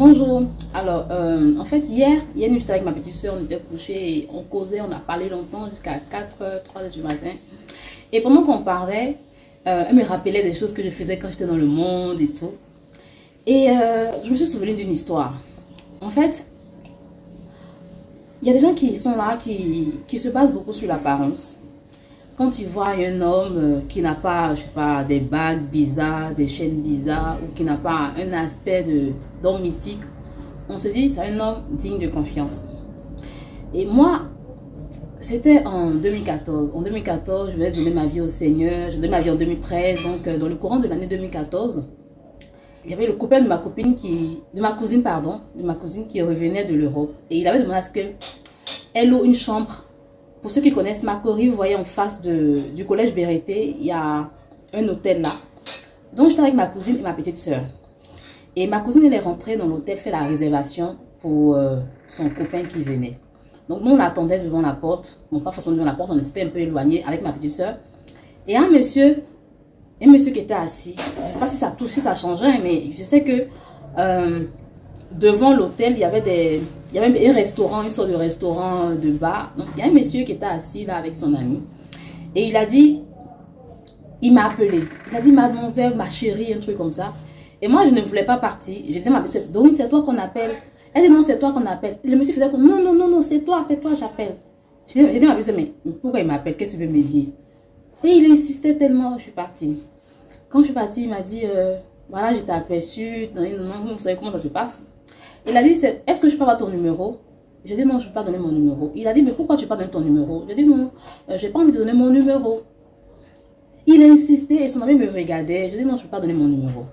Bonjour. Alors, en fait, hier nuit, j'étais avec ma petite soeur, on était couchés, et on causait, on a parlé longtemps jusqu'à 4h, 3h du matin. Et pendant qu'on parlait, elle me rappelait des choses que je faisais quand j'étais dans le monde et tout. Et je me suis souvenue d'une histoire. En fait, il y a des gens qui sont là, qui se basent beaucoup sur l'apparence. Quand tu vois un homme qui n'a pas, je sais pas, des bagues bizarres, des chaînes bizarres, ou qui n'a pas un aspect d'homme mystique, on se dit c'est un homme digne de confiance. Et moi, c'était en 2014. En 2014, je vais donner ma vie au Seigneur. Je donnais ma vie en 2013. Donc, dans le courant de l'année 2014, il y avait le copain de ma copine de ma cousine qui revenait de l'Europe. Et il avait demandé à ce qu'elle loue une chambre. Pour ceux qui connaissent Makori, vous voyez en face du collège Bérété, il y a un hôtel là. Donc j'étais avec ma cousine et ma petite soeur. Et ma cousine, elle est rentrée dans l'hôtel, fait la réservation pour son copain qui venait. Donc nous, on attendait devant la porte. Bon, pas forcément devant la porte, on s'était un peu éloigné avec ma petite soeur. Et un monsieur qui était assis, je ne sais pas si ça touche, si ça changeait, mais je sais que devant l'hôtel, il y avait un restaurant, une sorte de restaurant de bar. Donc, il y a un monsieur qui était assis là avec son ami. Et il a dit, il m'a appelé. Il a dit, mademoiselle, ma chérie, un truc comme ça. Et moi, je ne voulais pas partir. Je disais, ma petite, donc c'est toi qu'on appelle. Elle dit, non, c'est toi qu'on appelle. Et le monsieur faisait comme, non, non, non, non, c'est toi, j'appelle. J'ai dit, ma petite, mais pourquoi il m'appelle? Qu'est-ce qu'il veut me dire? Et il insistait tellement, je suis partie. Quand je suis partie, il m'a dit, voilà, je t'ai aperçu. Vous savez comment ça se passe? Il a dit, est-ce que je peux avoir ton numéro? J'ai dit, non, je ne peux pas donner mon numéro. Il a dit, mais pourquoi tu ne peux pas donner ton numéro? J'ai dit, non, je n'ai pas envie de donner mon numéro. Il a insisté et son ami me regardait. J'ai dit, non, je ne peux pas donner mon numéro.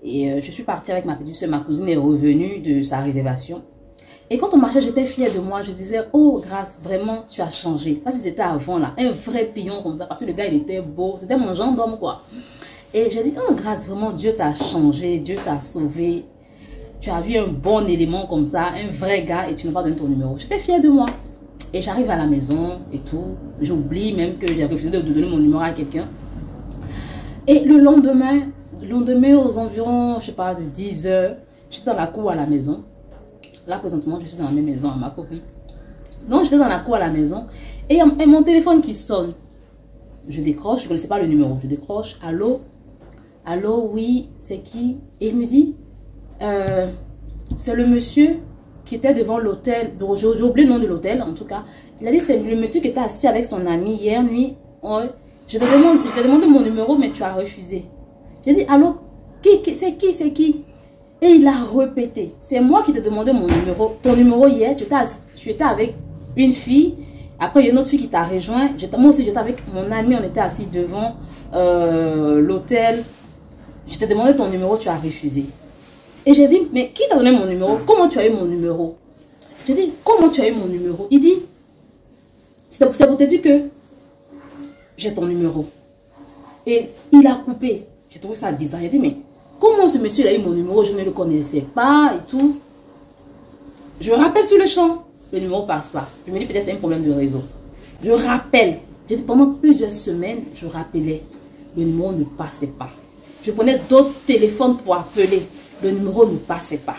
Et je suis partie avec ma petite soeur. Ma cousine est revenue de sa réservation. Et quand on marchait, j'étais fière de moi. Je disais, oh, Grâce, vraiment, tu as changé. Ça, c'était avant, là. Un vrai pion comme ça. Parce que le gars, il était beau. C'était mon genre d'homme, quoi. Et j'ai dit, oh, Grâce, vraiment, Dieu t'a changé. Dieu t'a sauvé. Tu as vu un bon élément comme ça, un vrai gars, et tu n'as pas donné ton numéro. J'étais fière de moi. Et j'arrive à la maison et tout. J'oublie même que j'ai refusé de donner mon numéro à quelqu'un. Et le lendemain aux environs, je sais pas, de 10 h, j'étais dans la cour à la maison. Là, présentement, je suis dans la même maison à Makori. Donc, j'étais dans la cour à la maison. Et mon téléphone qui sonne. Je décroche, je ne connaissais pas le numéro. Je décroche. Allô? Allô, oui, c'est qui? Et il me dit... c'est le monsieur qui était devant l'hôtel. J'ai oublié le nom de l'hôtel en tout cas. Il a dit c'est le monsieur qui était assis avec son ami hier nuit. Je te demandé mon numéro mais tu as refusé. J'ai dit allô, c'est qui? Et il a répété, c'est moi qui t'ai demandé mon numéro. Ton numéro hier, tu étais avec une fille. Après il y a une autre fille qui t'a rejoint. Moi aussi j'étais avec mon ami, on était assis devant l'hôtel. Je t'ai demandé ton numéro, tu as refusé. Et j'ai dit, mais qui t'a donné mon numéro? Comment tu as eu mon numéro? J'ai dit, comment tu as eu mon numéro? Il dit, c'est pour te dire que j'ai ton numéro. Et il a coupé. J'ai trouvé ça bizarre. J'ai dit, mais comment ce monsieur a eu mon numéro? Je ne le connaissais pas et tout. Je rappelle sur le champ. Le numéro ne passe pas. Je me dis, peut-être c'est un problème de réseau. Je rappelle. J'ai dit, pendant plusieurs semaines, je rappelais. Le numéro ne passait pas. Je prenais d'autres téléphones pour appeler. Le numéro ne passait pas.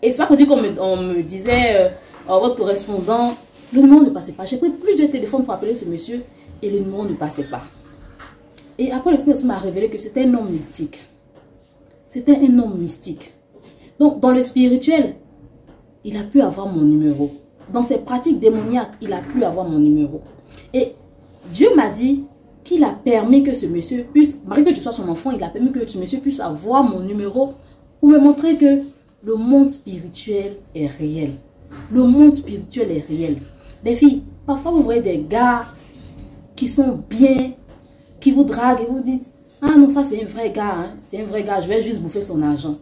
Et c'est pas pour dire qu'on me disait, votre correspondant, le numéro ne passait pas. J'ai pris plusieurs téléphones pour appeler ce monsieur et le numéro ne passait pas. Et après, le Seigneur m'a révélé que c'était un homme mystique. C'était un homme mystique. Donc, dans le spirituel, il a pu avoir mon numéro. Dans ses pratiques démoniaques, il a pu avoir mon numéro. Et Dieu m'a dit qu'il a permis que ce monsieur puisse, malgré que je sois son enfant, il a permis que ce monsieur puisse avoir mon numéro pour me montrer que le monde spirituel est réel. Le monde spirituel est réel. Les filles, parfois vous voyez des gars qui sont bien, qui vous draguent et vous dites, ah non, ça c'est un vrai gars, hein. C'est un vrai gars, je vais juste bouffer son argent.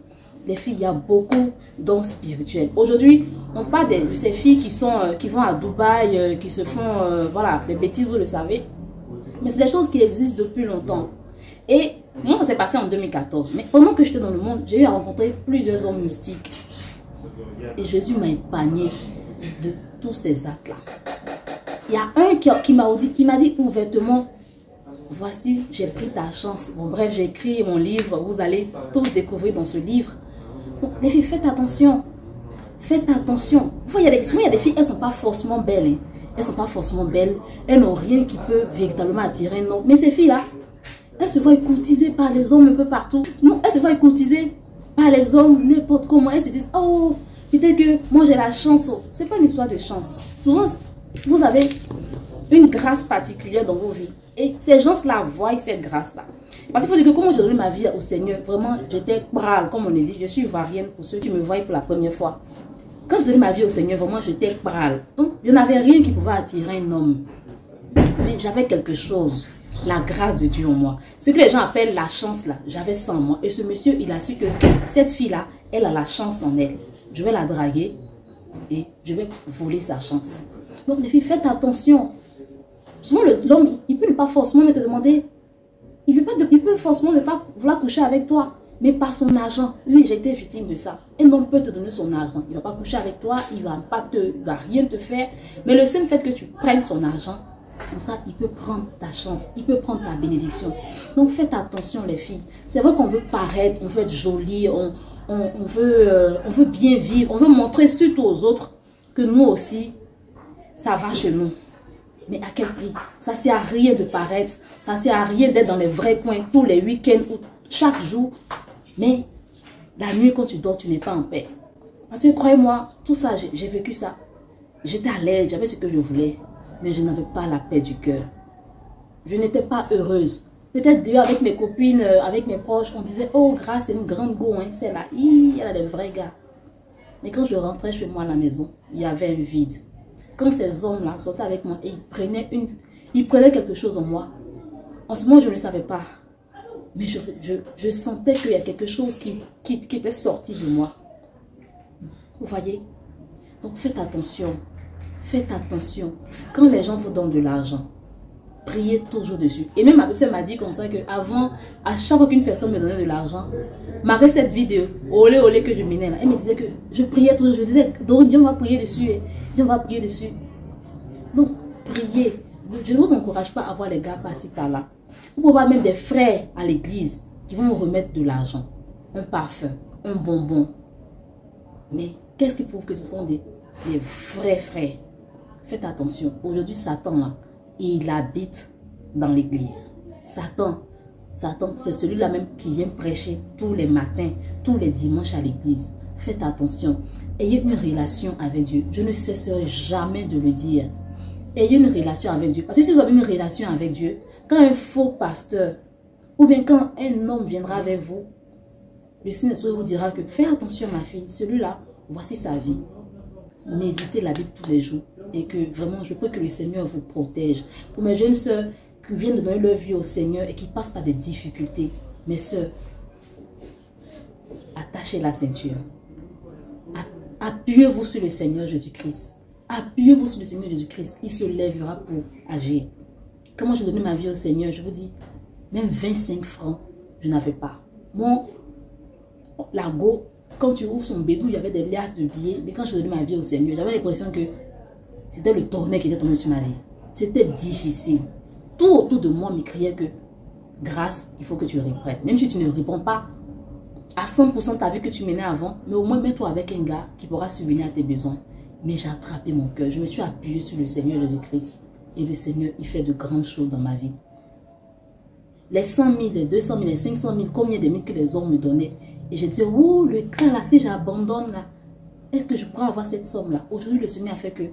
Les filles, il y a beaucoup d'hommes spirituels. Aujourd'hui, on parle de ces filles qui vont à Dubaï, qui se font, voilà, des bêtises, vous le savez. Mais c'est des choses qui existent depuis longtemps. Et moi, ça s'est passé en 2014. Mais pendant que j'étais dans le monde, j'ai eu à rencontrer plusieurs hommes mystiques. Et Jésus m'a épargné de tous ces actes-là. Il y a un qui m'a dit ouvertement, voici, j'ai pris ta chance. Bon, bref, j'ai écrit mon livre. Vous allez tous découvrir dans ce livre. Donc, les filles, faites attention. Faites attention. Souvent, il y a des filles, elles ne sont pas forcément belles. Hein. Elles ne sont pas forcément belles. Elles n'ont rien qui peut véritablement attirer un homme. Mais ces filles-là, elles se voient courtisées par les hommes un peu partout. Non, elles se voient courtisées par les hommes n'importe comment. Elles se disent, oh, peut-être que moi j'ai la chance. Ce n'est pas une histoire de chance. Souvent, vous avez une grâce particulière dans vos vies. Et ces gens-là voient cette grâce-là. Parce qu'il faut dire que comment j'ai donné ma vie au Seigneur, vraiment, j'étais brale, comme on dit. Je suis ivoirienne pour ceux qui me voient pour la première fois. Quand je donnais ma vie au Seigneur, vraiment, j'étais brale. Donc, je n'avais rien qui pouvait attirer un homme. Mais j'avais quelque chose. La grâce de Dieu en moi. Ce que les gens appellent la chance là, j'avais ça en moi. Et ce monsieur, il a su que cette fille-là, elle a la chance en elle. Je vais la draguer et je vais voler sa chance. Donc les filles, faites attention. Souvent l'homme, il peut ne pas forcément te demander, il peut forcément ne pas vouloir coucher avec toi, mais par son argent. Oui, j'ai été victime de ça. Un homme peut te donner son argent. Il ne va pas coucher avec toi, il ne va rien te faire. Mais le seul fait que tu prennes son argent, comme ça, il peut prendre ta chance, il peut prendre ta bénédiction. Donc faites attention les filles. C'est vrai qu'on veut paraître, on veut être jolie, on veut bien vivre, on veut montrer surtout aux autres que nous aussi, ça va chez nous. Mais à quel prix? Ça ne sert à rien de paraître, ça ne sert à rien d'être dans les vrais coins tous les week-ends ou chaque jour. Mais la nuit quand tu dors, tu n'es pas en paix. Parce que croyez-moi, tout ça, j'ai vécu ça. J'étais à l'aise, j'avais ce que je voulais. Mais je n'avais pas la paix du cœur. Je n'étais pas heureuse. Peut-être Dieu, avec mes copines, avec mes proches, on disait, oh, Grâce, c'est une grande go, hein, c'est là, elle a des vrais gars. Mais quand je rentrais chez moi à la maison, il y avait un vide. Quand ces hommes-là sortaient avec moi et ils prenaient quelque chose en moi, en ce moment, je ne savais pas. Mais je sentais qu'il y a quelque chose qui était sorti de moi. Vous voyez? Donc faites attention. Faites attention. Quand les gens vous donnent de l'argent, priez toujours dessus. Et même ma petite m'a dit comme ça qu'avant, à chaque fois qu'une personne me donnait de l'argent, malgré cette vidéo, olé olé que je menais là, elle me disait que je priais toujours. Je disais, donc Dieu va prier dessus. Dieu va prier dessus. Donc, priez. Je ne vous encourage pas à avoir les gars par-ci par-là. Vous pouvez avoir même des frères à l'église qui vont vous remettre de l'argent, un parfum, un bonbon. Mais qu'est-ce qui prouve que ce sont des vrais frères? Faites attention. Aujourd'hui, Satan, là, il habite dans l'église. Satan, c'est celui-là même qui vient prêcher tous les matins, tous les dimanches à l'église. Faites attention. Ayez une relation avec Dieu. Je ne cesserai jamais de le dire. Ayez une relation avec Dieu. Parce que si vous avez une relation avec Dieu, quand un faux pasteur, ou bien quand un homme viendra avec vous, le Saint-Esprit vous dira que fais attention ma fille, celui-là, voici sa vie. Méditez la Bible tous les jours. Et que vraiment, je prie que le Seigneur vous protège. Pour mes jeunes sœurs qui viennent de donner leur vie au Seigneur et qui passent par des difficultés, mes sœurs, attachez la ceinture. Appuyez-vous sur le Seigneur Jésus-Christ. Appuyez-vous sur le Seigneur Jésus-Christ. Il se lèvera pour agir. Quand j'ai donné ma vie au Seigneur, je vous dis, même 25 francs, je n'avais pas. Mon lago, quand tu ouvres son bédou, il y avait des liasses de billets. Mais quand j'ai donné ma vie au Seigneur, j'avais l'impression que c'était le tonnerre qui était tombé sur ma vie. C'était difficile. Tout autour de moi me criait que Grâce, il faut que tu reprennes. Même si tu ne réponds pas à 100% ta vie que tu menais avant, mais au moins mets-toi avec un gars qui pourra subvenir à tes besoins. Mais j'ai attrapé mon cœur. Je me suis appuyée sur le Seigneur Jésus-Christ. Et le Seigneur, il fait de grandes choses dans ma vie. Les 100 000, les 200 000, les 500 000, combien de mille que les hommes me donnaient. Et je disais, oh, le cas là, si j'abandonne là, est-ce que je pourrais avoir cette somme là? Aujourd'hui, le Seigneur a fait que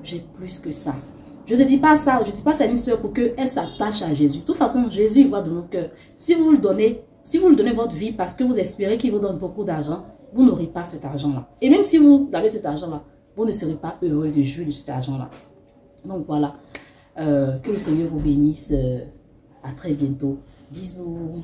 j'ai plus que ça. Je ne dis pas ça, je ne dis pas ça à une soeur pour qu'elle s'attache à Jésus. De toute façon, Jésus, il voit dans nos cœurs. Si vous lui donnez votre vie parce que vous espérez qu'il vous donne beaucoup d'argent, vous n'aurez pas cet argent-là. Et même si vous avez cet argent-là, vous ne serez pas heureux de jouir de cet argent-là. Donc voilà, que le Seigneur vous bénisse. À très bientôt. Bisous.